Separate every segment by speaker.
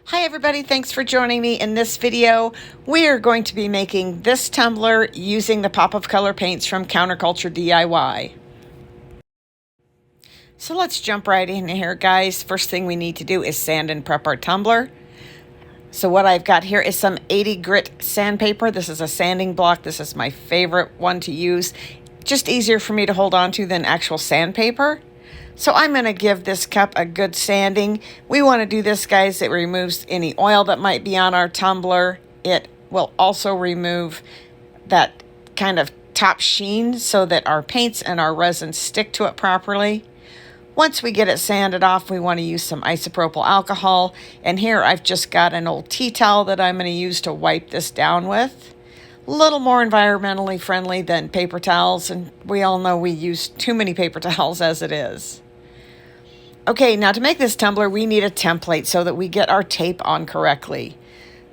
Speaker 1: Hi everybody, thanks for joining me in this video. We are going to be making this tumbler using the pop of color paints from Counterculture DIY. So let's jump right in here, guys. First thing we need to do is sand and prep our tumbler. So what I've got here is some 80 grit sandpaper. This is a sanding block. This is my favorite one to use. Just easier for me to hold on to than actual sandpaper. So I'm going to give this cup a good sanding. We want to do this, guys. It removes any oil that might be on our tumbler. It will also remove that kind of top sheen so that our paints and our resins stick to it properly. Once we get it sanded off, we want to use some isopropyl alcohol. And here I've just got an old tea towel that I'm going to use to wipe this down with. A little more environmentally friendly than paper towels, and we all know we use too many paper towels as it is. Okay, now to make this tumbler, we need a template so that we get our tape on correctly.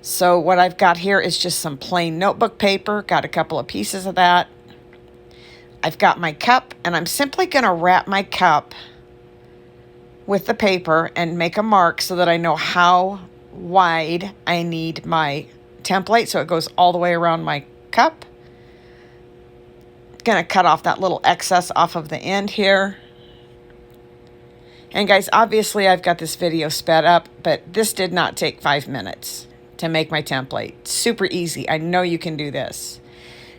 Speaker 1: So what I've got here is just some plain notebook paper, got a couple of pieces of that. I've got my cup, and I'm simply going to wrap my cup with the paper and make a mark so that I know how wide I need my template so it goes all the way around my cup. Going to cut off that little excess off of the end here. And guys, obviously I've got this video sped up, but this did not take 5 minutes to make my template. Super easy. I know you can do this.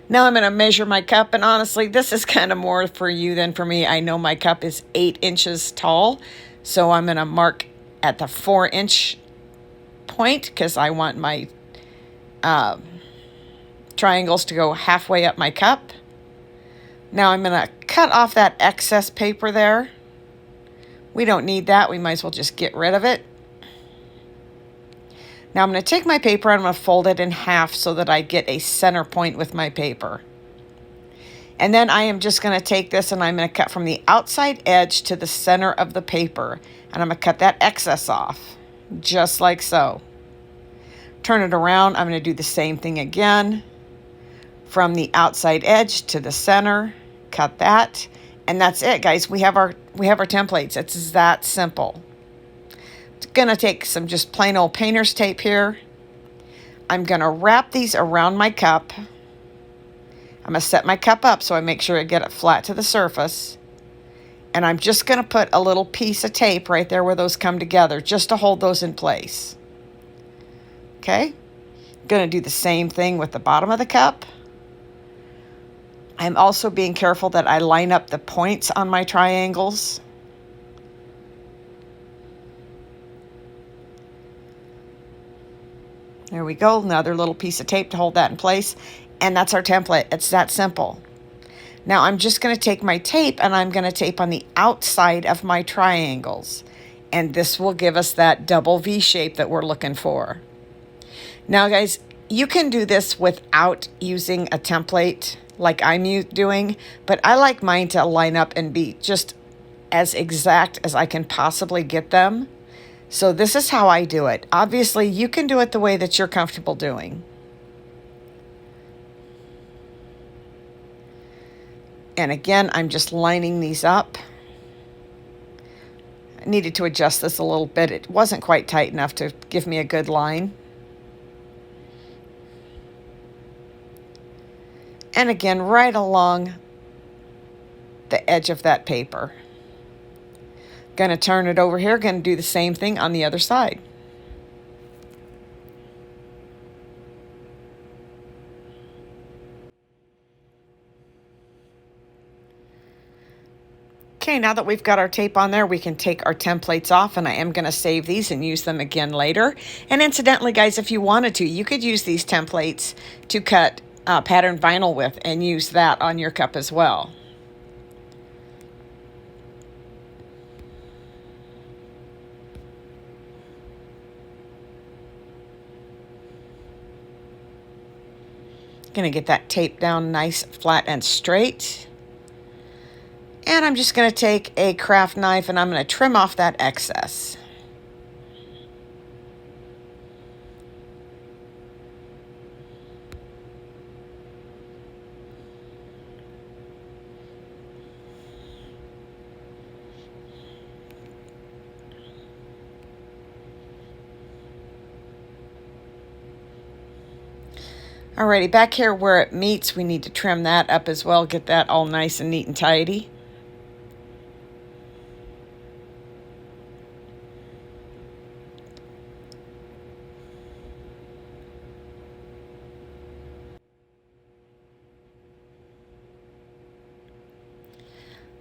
Speaker 1: Now I'm going to measure my cup, and honestly, this is kind of more for you than for me. I know my cup is 8 inches tall, so I'm going to mark at the 4-inch point because I want my triangles to go halfway up my cup. Now I'm going to cut off that excess paper there. We don't need that. We might as well just get rid of it. Now I'm going to take my paper and I'm going to fold it in half so that I get a center point with my paper. And then I am just going to take this and I'm going to cut from the outside edge to the center of the paper. And I'm going to cut that excess off, just like so. Turn it around. I'm going to do the same thing again. From the outside edge to the center, cut that. And that's it, guys. We have our templates. It's that simple. It's going to take some just plain old painter's tape here. I'm going to wrap these around my cup. I'm going to set my cup up so I make sure I get it flat to the surface. And I'm just going to put a little piece of tape right there where those come together just to hold those in place. Okay? I'm going to do the same thing with the bottom of the cup. I'm also being careful that I line up the points on my triangles. There we go, another little piece of tape to hold that in place. And that's our template. It's that simple. Now I'm just going to take my tape and I'm going to tape on the outside of my triangles. And this will give us that double V shape that we're looking for. Now guys, you can do this without using a template like I'm doing, but I like mine to line up and be just as exact as I can possibly get them. So this is how I do it. Obviously, you can do it the way that you're comfortable doing. And again, I'm just lining these up. I needed to adjust this a little bit. It wasn't quite tight enough to give me a good line. And again, right along the edge of that paper. Going to turn it over here. Going to do the same thing on the other side. Okay, now that we've got our tape on there, we can take our templates off, and I am going to save these and use them again later. And incidentally, guys, if you wanted to, you could use these templates to cut patterned vinyl with and use that on your cup as well. Going to get that tape down nice, flat, and straight. And I'm just going to take a craft knife and I'm going to trim off that excess. Alrighty, back here where it meets, we need to trim that up as well, get that all nice and neat and tidy.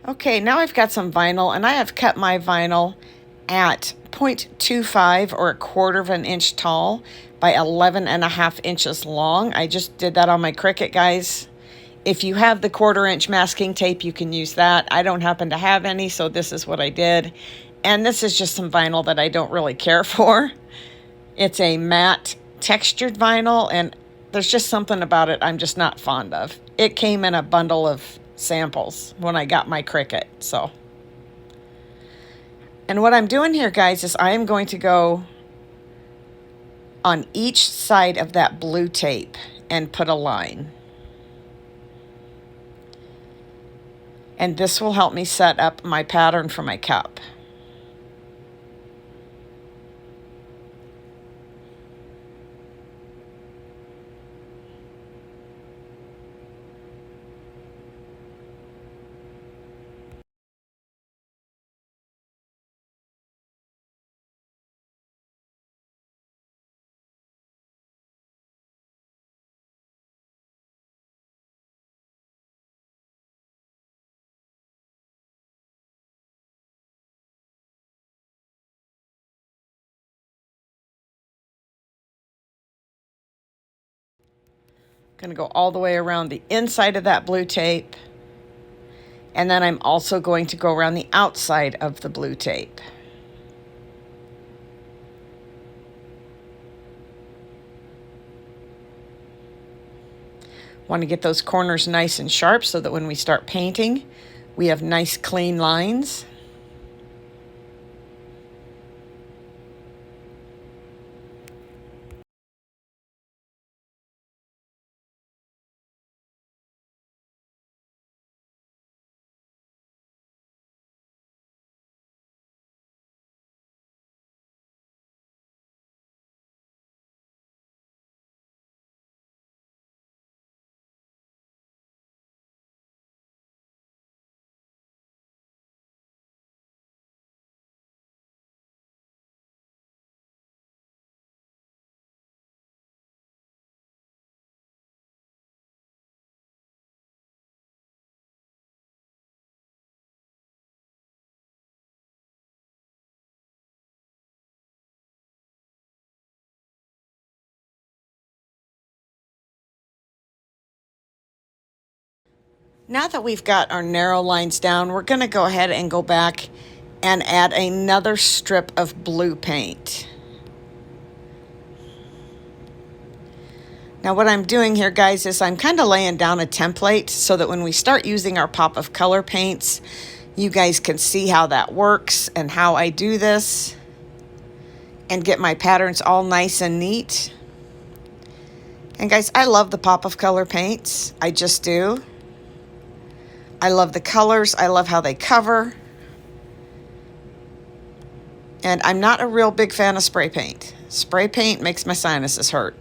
Speaker 1: Okay, now I've got some vinyl, and I have cut my vinyl at 0.25 or a quarter of an inch tall by 11.5 inches long. I just did that on my Cricut, guys. If you have the 1/4 inch masking tape, you can use that. I don't happen to have any, so this is what I did. And this is just some vinyl that I don't really care for. It's a matte textured vinyl, and there's just something about it I'm just not fond of. It came in a bundle of samples when I got my Cricut, so. And what I'm doing here, guys, is I am going to go on each side of that blue tape and put a line. And this will help me set up my pattern for my cup. Going to go all the way around the inside of that blue tape. And then I'm also going to go around the outside of the blue tape. Want to get those corners nice and sharp so that when we start painting, we have nice clean lines. Now that we've got our narrow lines down, we're going to go ahead and go back and add another strip of blue paint. Now what I'm doing here, guys, is I'm kind of laying down a template so that when we start using our pop of color paints, you guys can see how that works and how I do this and get my patterns all nice and neat. And guys, I love the pop of color paints. I just do. I love the colors. I love how they cover. And I'm not a real big fan of spray paint. Spray paint makes my sinuses hurt.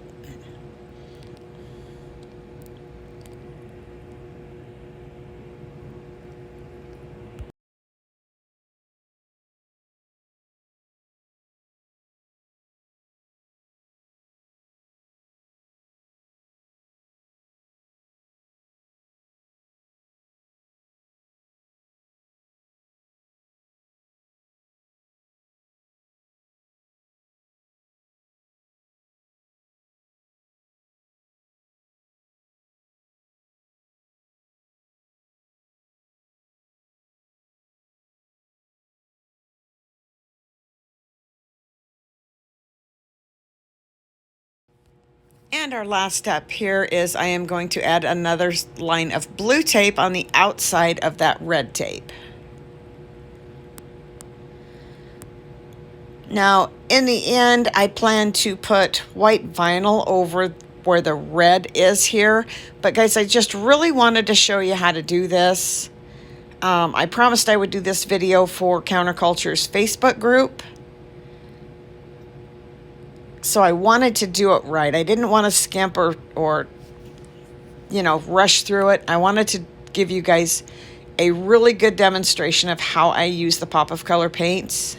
Speaker 1: And our last step here is I am going to add another line of blue tape on the outside of that red tape. Now, in the end, I plan to put white vinyl over where the red is here. But guys, I just really wanted to show you how to do this. I promised I would do this video for Counterculture's Facebook group. So I wanted to do it right. I didn't want to skimp or rush through it. I wanted to give you guys a really good demonstration of how I use the Pop of Color paints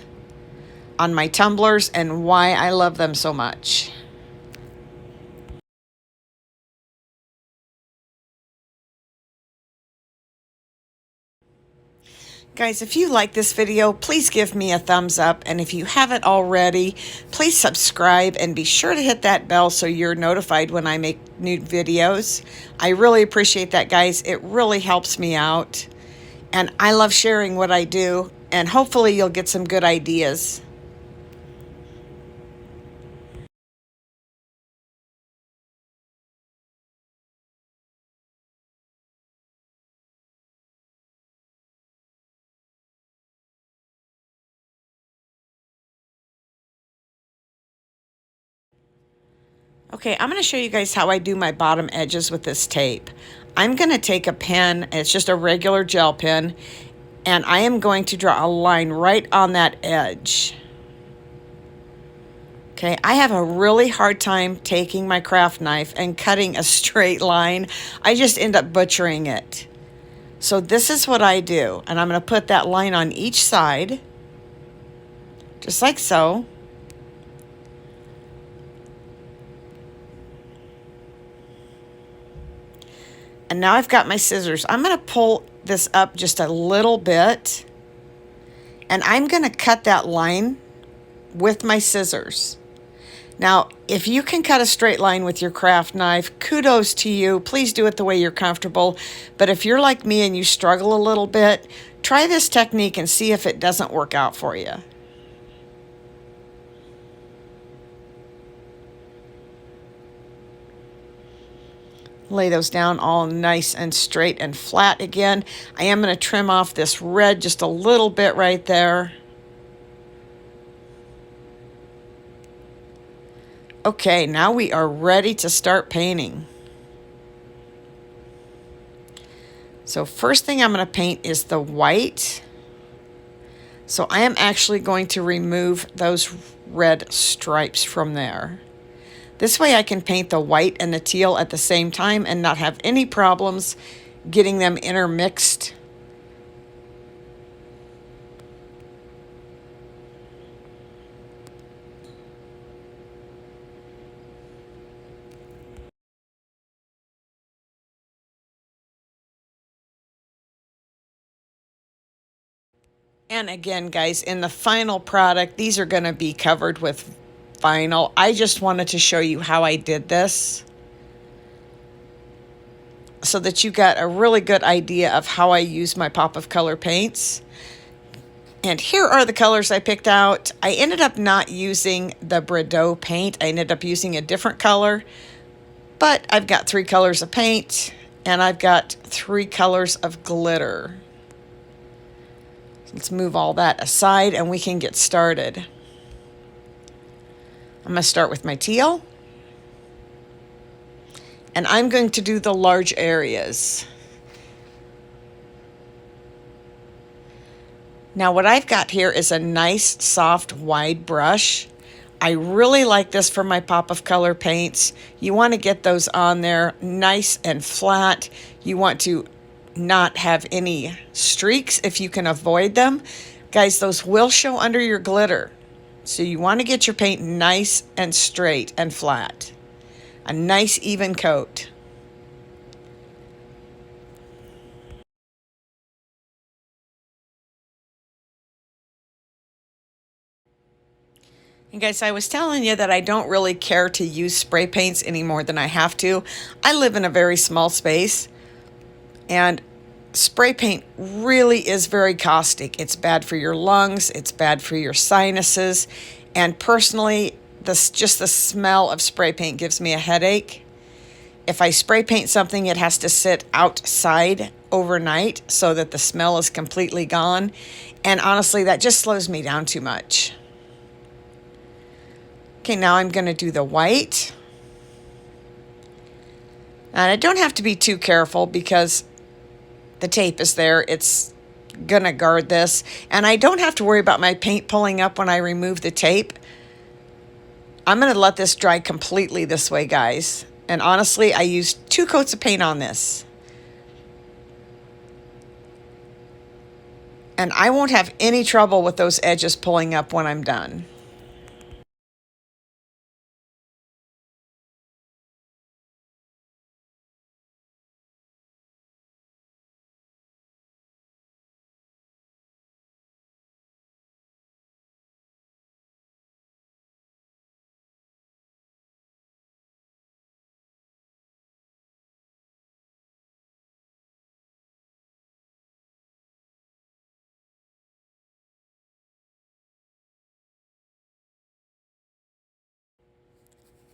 Speaker 1: on my tumblers and why I love them so much. Guys, if you like this video, please give me a thumbs up. And if you haven't already, please subscribe and be sure to hit that bell so you're notified when I make new videos. I really appreciate that, guys. It really helps me out. And I love sharing what I do. And hopefully you'll get some good ideas. Okay, I'm going to show you guys how I do my bottom edges with this tape. I'm going to take a pen, it's just a regular gel pen, and I am going to draw a line right on that edge. Okay, I have a really hard time taking my craft knife and cutting a straight line. I just end up butchering it. So this is what I do, and I'm going to put that line on each side, just like so. And now I've got my scissors. I'm going to pull this up just a little bit, and I'm going to cut that line with my scissors. Now, if you can cut a straight line with your craft knife, kudos to you. Please do it the way you're comfortable. But if you're like me and you struggle a little bit, try this technique and see if it doesn't work out for you. Lay those down all nice and straight and flat again. I am going to trim off this red just a little bit right there. Okay, now we are ready to start painting. So first thing I'm going to paint is the white. So I am actually going to remove those red stripes from there. This way I can paint the white and the teal at the same time and not have any problems getting them intermixed. And again, guys, in the final product, these are going to be covered with vinyl. I just wanted to show you how I did this so that you got a really good idea of how I use my Pop of Color paints. And here are the colors I picked out. I ended up not using the Bordeaux paint. I ended up using a different color. But I've got 3 colors of paint, and I've got 3 colors of glitter. Let's move all that aside and we can get started. I'm going to start with my teal. And I'm going to do the large areas. Now what I've got here is a nice, soft, wide brush. I really like this for my Pop of Color paints. You want to get those on there nice and flat. You want to not have any streaks if you can avoid them. Guys, those will show under your glitter. So you want to get your paint nice and straight and flat. A nice even coat. And guys, I was telling you that I don't really care to use spray paints any more than I have to. I live in a very small space, and spray paint really is very caustic. It's bad for your lungs, it's bad for your sinuses, and personally, just the smell of spray paint gives me a headache. If I spray paint something, it has to sit outside overnight so that the smell is completely gone. And honestly, that just slows me down too much. Okay, now I'm going to do the white. And I don't have to be too careful because the tape is there. It's going to guard this. And I don't have to worry about my paint pulling up when I remove the tape. I'm going to let this dry completely this way, guys. And honestly, I used 2 coats of paint on this. And I won't have any trouble with those edges pulling up when I'm done.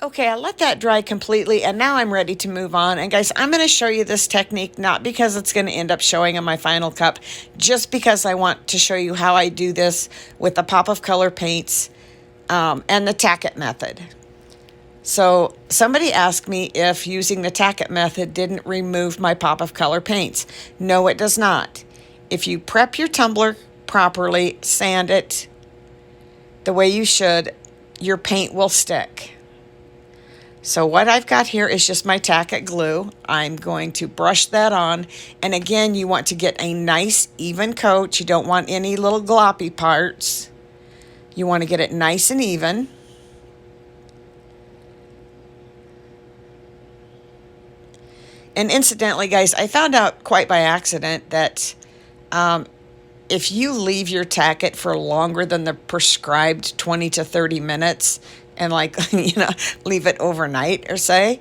Speaker 1: Okay, I let that dry completely, and now I'm ready to move on. And guys, I'm going to show you this technique, not because it's going to end up showing in my final cup, just because I want to show you how I do this with the pop of color paints and the tack it method. So somebody asked me if using the tack it method didn't remove my pop of color paints. No, it does not. If you prep your tumbler properly, sand it the way you should, your paint will stick. So what I've got here is just my tack it glue. I'm going to brush that on. And again, you want to get a nice even coat. You don't want any little gloppy parts. You want to get it nice and even. And incidentally, guys, I found out quite by accident that if you leave your tack it for longer than the prescribed 20 to 30 minutes, and leave it overnight or say,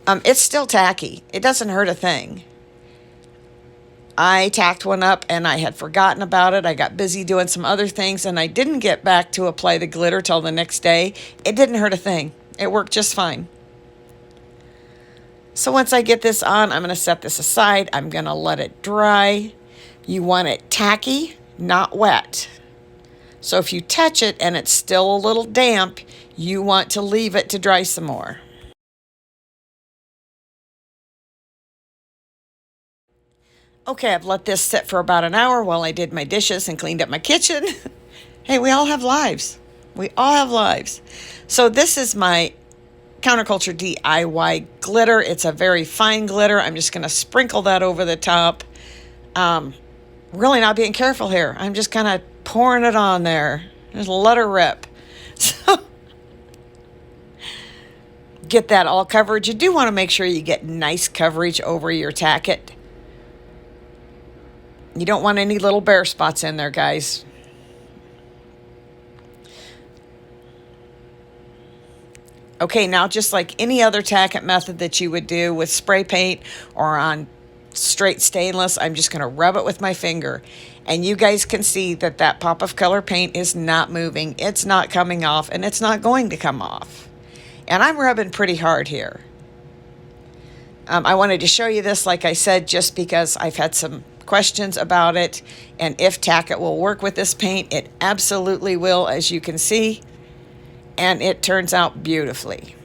Speaker 1: it's still tacky. It doesn't hurt a thing. I tacked one up and I had forgotten about it. I got busy doing some other things and I didn't get back to apply the glitter till the next day. It didn't hurt a thing. It worked just fine. So once I get this on, I'm going to set this aside. I'm going to let it dry. You want it tacky, not wet. So if you touch it and it's still a little damp, you want to leave it to dry some more. Okay, I've let this sit for about an hour while I did my dishes and cleaned up my kitchen. Hey, we all have lives. We all have lives. So this is my Counterculture DIY glitter. It's a very fine glitter. I'm just going to sprinkle that over the top. Really not being careful here. I'm just kind of pouring it on there. Just let her rip. So get that all covered. You do want to make sure you get nice coverage over your tacket. You don't want any little bare spots in there, guys. Okay, now just like any other tack-it method that you would do with spray paint or on straight stainless, I'm just going to rub it with my finger. And you guys can see that that pop of color paint is not moving. It's not coming off, and it's not going to come off. And I'm rubbing pretty hard here. I wanted to show you this, like I said, just because I've had some questions about it. And if tack-it will work with this paint, it absolutely will, as you can see. And it turns out beautifully.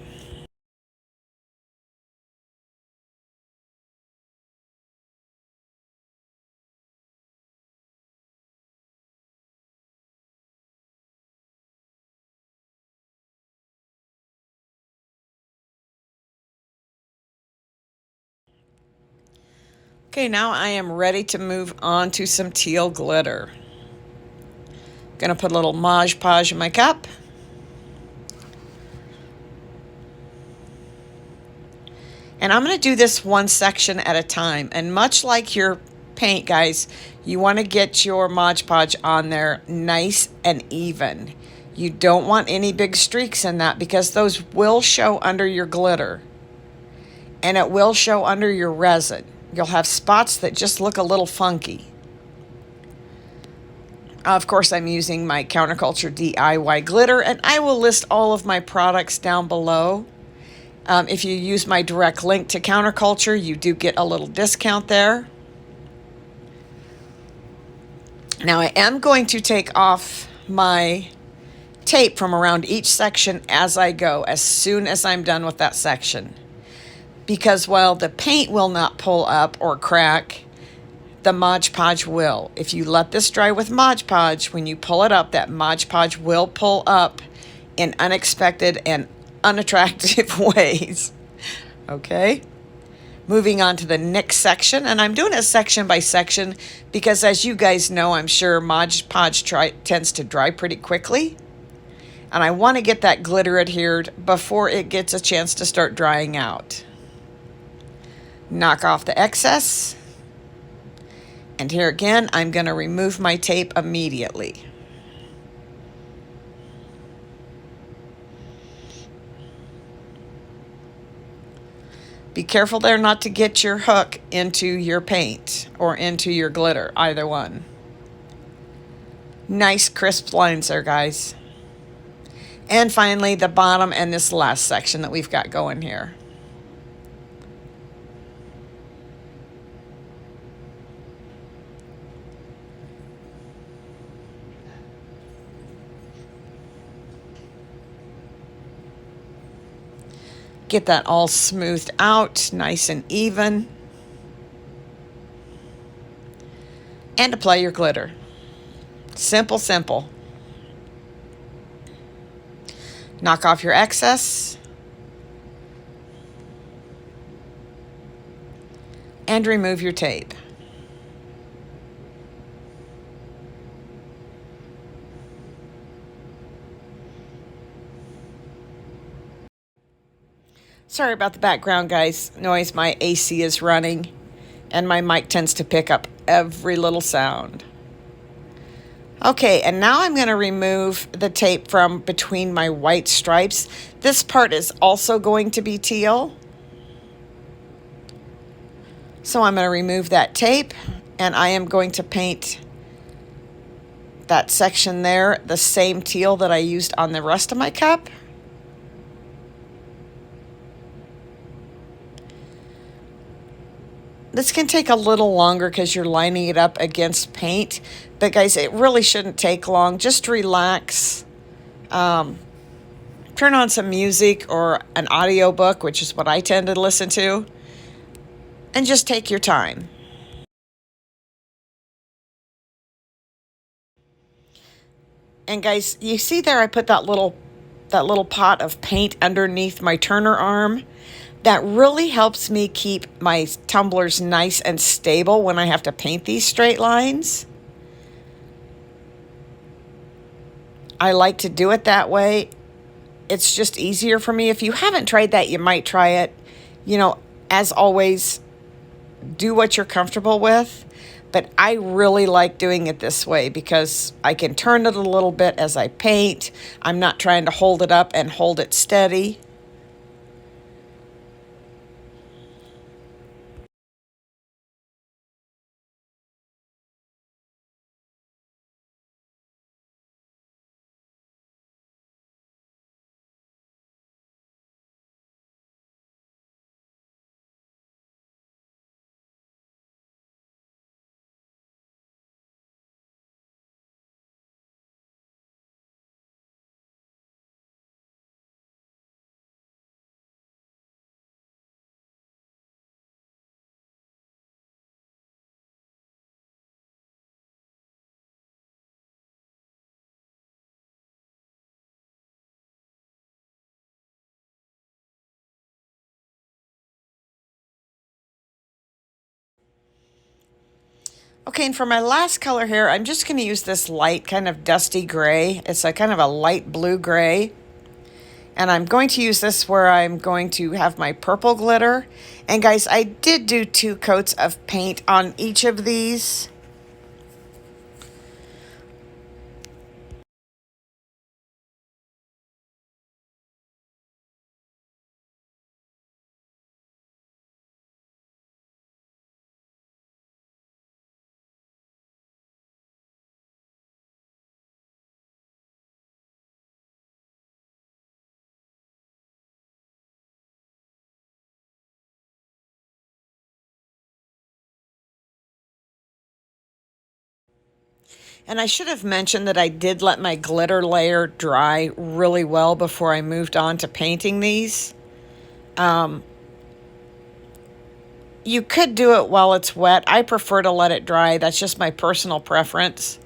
Speaker 1: Okay, now I am ready to move on to some teal glitter. Gonna put a little Mod Podge in my cup. And I'm going to do this one section at a time. And much like your paint, guys, you want to get your Mod Podge on there nice and even. You don't want any big streaks in that because those will show under your glitter. And it will show under your resin. You'll have spots that just look a little funky. Of course, I'm using my Counterculture DIY glitter, and I will list all of my products down below. If you use my direct link to Counterculture, you do get a little discount there. Now I am going to take off my tape from around each section as I go, as soon as I'm done with that section. Because while the paint will not pull up or crack, the Mod Podge will. If you let this dry with Mod Podge, when you pull it up, that Mod Podge will pull up in unexpected and unattractive ways. Okay. Moving on to the next section, and I'm doing it section by section because, as you guys know, I'm sure Mod Podge tends to dry pretty quickly. And I want to get that glitter adhered before it gets a chance to start drying out. Knock off the excess. And here again, I'm going to remove my tape immediately. Be careful there not to get your hook into your paint or into your glitter, either one. Nice crisp lines there, guys. And finally, the bottom and this last section that we've got going here. Get that all smoothed out, nice and even. And apply your glitter. Simple, simple. Knock off your excess. And remove your tape. Sorry about the background, guys. Noise, my AC is running, and my mic tends to pick up every little sound. Okay, and now I'm going to remove the tape from between my white stripes. This part is also going to be teal. So I'm going to remove that tape, and I am going to paint that section there the same teal that I used on the rest of my cup. This can take a little longer because you're lining it up against paint. But guys, it really shouldn't take long. Just relax. Turn on some music or an audiobook, which is what I tend to listen to. And just take your time. And guys, you see there I put that little pot of paint underneath my turner arm. That really helps me keep my tumblers nice and stable when I have to paint these straight lines. I like to do it that way. It's just easier for me. If you haven't tried that, you might try it. You know, as always, do what you're comfortable with. But I really like doing it this way because I can turn it a little bit as I paint. I'm not trying to hold it up and hold it steady. Okay, and for my last color here, I'm just going to use this light kind of dusty gray. It's a kind of a light blue gray. And I'm going to use this where I'm going to have my purple glitter. And guys, I did do 2 coats of paint on each of these. And I should have mentioned that I did let my glitter layer dry really well before I moved on to painting these. You could do it while it's wet. I prefer to let it dry. That's just my personal preference.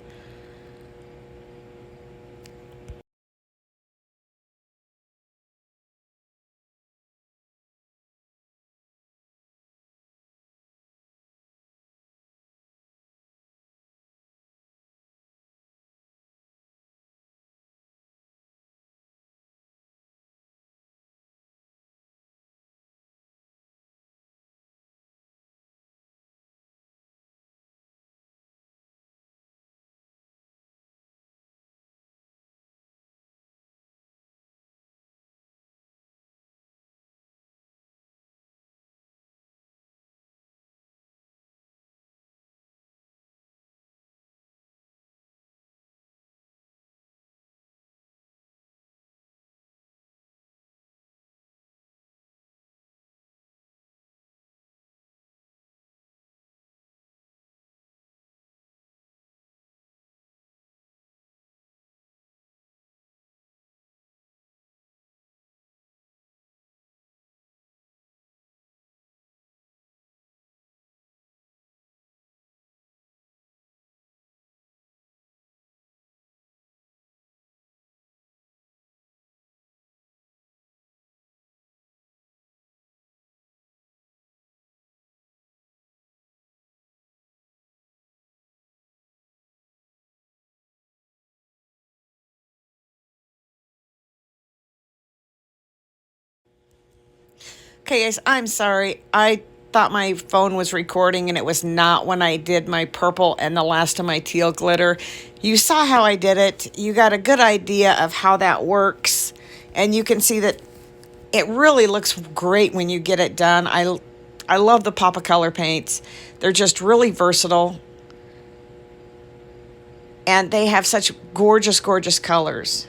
Speaker 1: Okay, guys, I'm sorry. I thought my phone was recording and it was not when I did my purple and the last of my teal glitter. You saw how I did it. You got a good idea of how that works. And you can see that it really looks great when you get it done. I love the Pop of Color paints. They're just really versatile. And they have such gorgeous, gorgeous colors.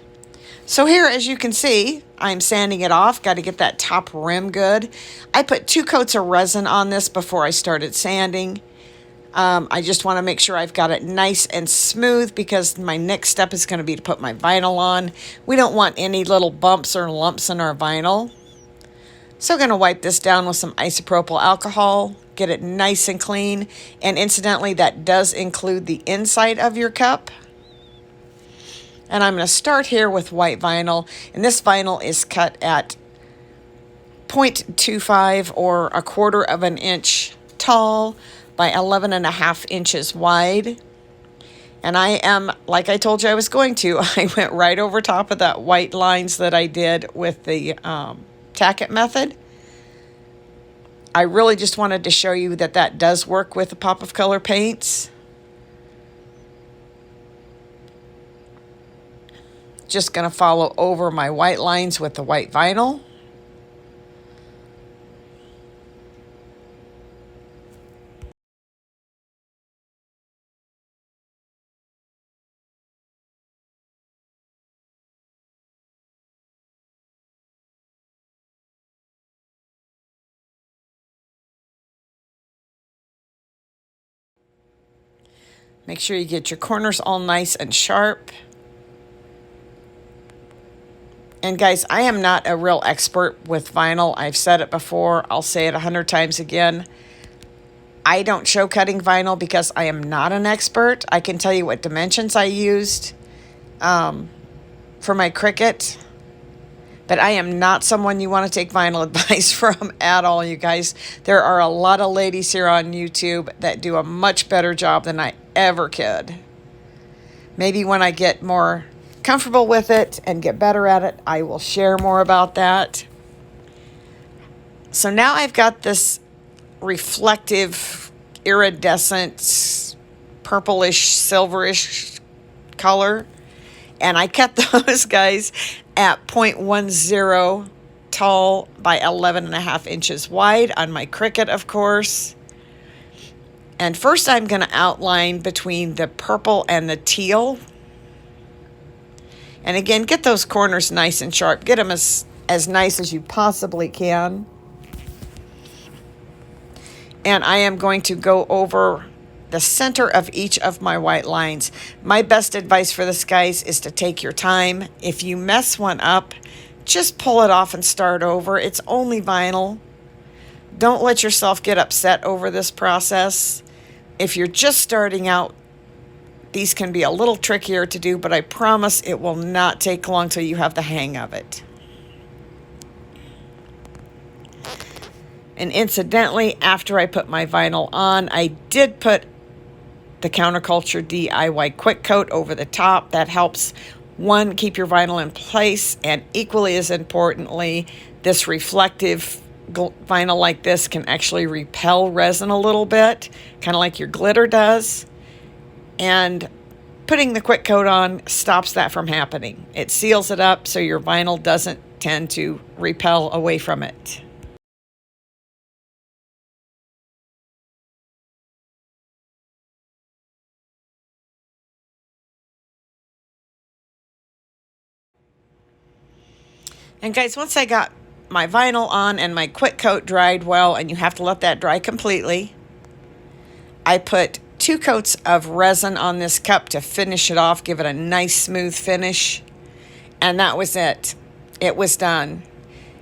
Speaker 1: So here, as you can see, I'm sanding it off. Got to get that top rim good. I put 2 coats of resin on this before I started sanding. I just want to make sure I've got it nice and smooth because my next step is going to be to put my vinyl on. We don't want any little bumps or lumps in our vinyl. So I'm going to wipe this down with some isopropyl alcohol, get it nice and clean. And incidentally, that does include the inside of your cup. And I'm going to start here with white vinyl. And this vinyl is cut at 0.25 or 1/4 of an inch tall by 11.5 inches wide. And I am, like I told you I was going to, I went right over top of that white lines that I did with the tack-it method. I really just wanted to show you that that does work with the Pop of Color paints. Just going to follow over my white lines with the white vinyl. Make sure you get your corners all nice and sharp. And guys, I am not a real expert with vinyl. I've said it before. I'll say it 100 times again. I don't show cutting vinyl because I am not an expert. I can tell you what dimensions I used for my Cricut. But I am not someone you want to take vinyl advice from at all, you guys. There are a lot of ladies here on YouTube that do a much better job than I ever could. Maybe when I get more comfortable with it and get better at it, I will share more about that. So now I've got this reflective, iridescent, purplish, silverish color. And I cut those guys at 0.10 tall by 11.5 inches wide on my Cricut, of course. And first I'm going to outline between the purple and the teal. And again, get those corners nice and sharp. Get them as nice as you possibly can. And I am going to go over the center of each of my white lines. My best advice for this, guys, is to take your time. If you mess one up, just pull it off and start over. It's only vinyl. Don't let yourself get upset over this process. If you're just starting out, these can be a little trickier to do, but I promise it will not take long till you have the hang of it. And incidentally, after I put my vinyl on, I did put the Counterculture DIY Quick Coat over the top. That helps, one, keep your vinyl in place, and equally as importantly, this reflective vinyl like this can actually repel resin a little bit, kind of like your glitter does. And putting the Quick Coat on stops that from happening. It seals it up so your vinyl doesn't tend to repel away from it. And guys, once I got my vinyl on and my Quick Coat dried well, and you have to let that dry completely, I put 2 coats of resin on this cup to finish it off, give it a nice smooth finish. And that was it. It was done.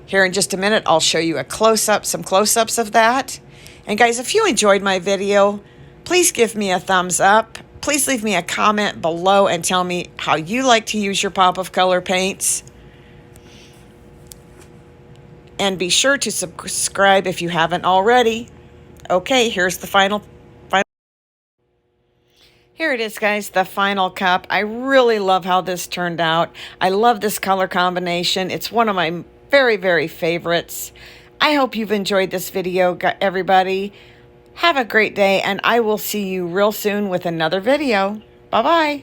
Speaker 1: Here in just a minute, I'll show you a close-up, some close-ups of that. And guys, if you enjoyed my video, please give me a thumbs up. Please leave me a comment below and tell me how you like to use your Pop of Color paints. And be sure to subscribe if you haven't already. Okay, here's the final. Here it is, guys, the final cup. I really love how this turned out. I love this color combination. It's one of my very, very favorites. I hope you've enjoyed this video, everybody. Have a great day, and I will see you real soon with another video. Bye-bye.